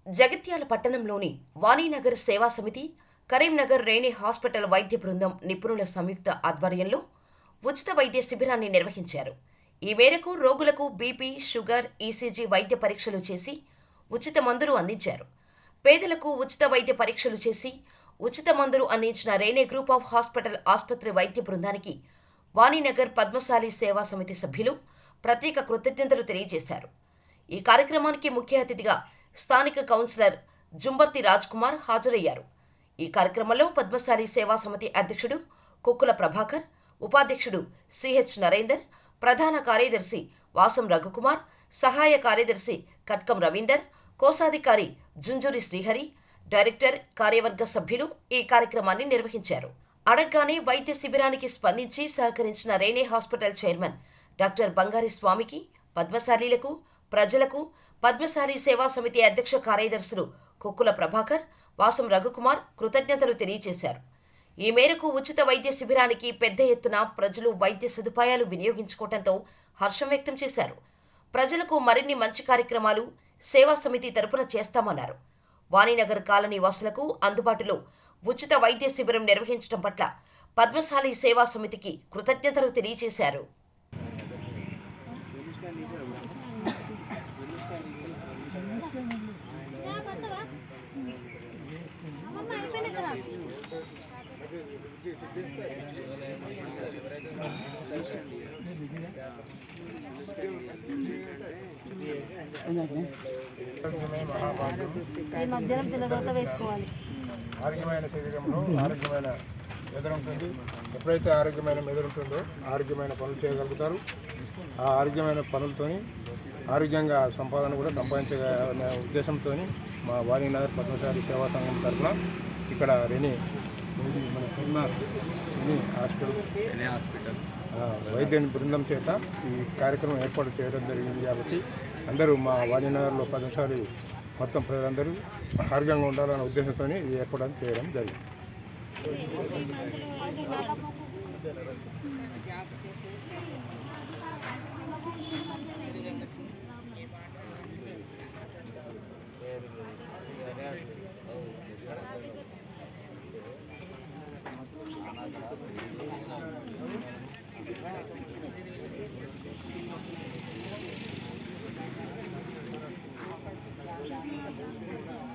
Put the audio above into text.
జగిత్యాల పట్టణంలోని వాణీనగర్ సేవా సమితి, కరీంనగర్ రేణి హాస్పిటల్ వైద్య బృందం నిపుణుల సంయుక్త ఆధ్వర్యంలో ఉచిత వైద్య శిబిరాన్ని నిర్వహించారు. ఈ మేరకు రోగులకు బీపీ, షుగర్, ఈసీజీ వైద్య పరీక్షలు చేసి ఉచిత మందులు అందించారు. పేదలకు ఉచిత వైద్య పరీక్షలు చేసి ఉచిత మందులు అందించిన రేణి గ్రూప్ ఆఫ్ హాస్పిటల్ ఆసుపత్రి వైద్య బృందానికి వాణీనగర్ పద్మశాలి సేవా సమితి సభ్యులు ప్రత్యేక కృతజ్ఞతలు తెలియజేశారు. ఈ కార్యక్రమానికి ముఖ్య అతిథిగా స్థానిక కౌన్సిలర్ జుంబర్తి రాజ్ కుమార్ హాజరయ్యారు. ఈ కార్యక్రమంలో పద్మశాలి సేవా సమితి అధ్యక్షుడు కుక్కుల ప్రభాకర్, ఉపాధ్యక్షుడు సిహెచ్ నరేందర్, ప్రధాన కార్యదర్శి వాసం రఘుకుమార్, సహాయ కార్యదర్శి కట్కం రవీందర్, కోశాధికారి జుంజూరి శ్రీహరి, డైరెక్టర్, కార్యవర్గ సభ్యులు ఈ కార్యక్రమాన్ని నిర్వహించారు. అడగ్గానే వైద్య శిబిరానికి స్పందించి సహకరించిన రేణి హాస్పిటల్ చైర్మన్ డాక్టర్ బంగారి స్వామికి, పద్మశాలీలకు, ప్రజలకు పద్మశాలి సేవా సమితి అధ్యక్ష కార్యదర్శులు కుక్కుల ప్రభాకర్, వాసం రఘుకుమార్ కృతజ్ఞతలు తెలియజేశారు. ఈ మేరకు ఉచిత వైద్య శిబిరానికి పెద్ద ఎత్తున ప్రజలు వైద్య సదుపాయాలు వినియోగించుకోవడంతో హర్షం వ్యక్తం చేశారు. ప్రజలకు మరిన్ని మంచి కార్యక్రమాలు సేవా సమితి తరపున చేస్తామన్నారు. వాణీనగర్ కాలనీ వాసులకు అందుబాటులో ఉచిత వైద్య శిబిరం నిర్వహించడం పట్ల పద్మశాలి సేవా సమితికి కృతజ్ఞతలు తెలియజేశారు. ఆరోగ్యమైన శరీరంలో ఆరోగ్యమైన మెదడు ఉంటుంది. ఎప్పుడైతే ఆరోగ్యమైన మెదడు ఉంటుందో ఆరోగ్యమైన పనులు చేయగలుగుతారు. ఆ ఆరోగ్యమైన పనులతోని ఆరోగ్యంగా సంపాదన కూడా సంపాదించగలనే ఉద్దేశంతో మా వాణీనగర్ పద్మశాలి సేవా సంఘం తరఫున ఇక్కడ రెనీ మన రెనీ హాస్పిటల్ వైద్య బృందం చేత ఈ కార్యక్రమం ఏర్పాటు చేయడం జరిగింది. కాబట్టి అందరూ మా వాణీనగర్లో పద్మశాలి మొత్తం ప్రజలందరూ ఆరోగ్యంగా ఉండాలనే ఉద్దేశంతో ఈ ఏర్పాటు చేయడం జరిగింది.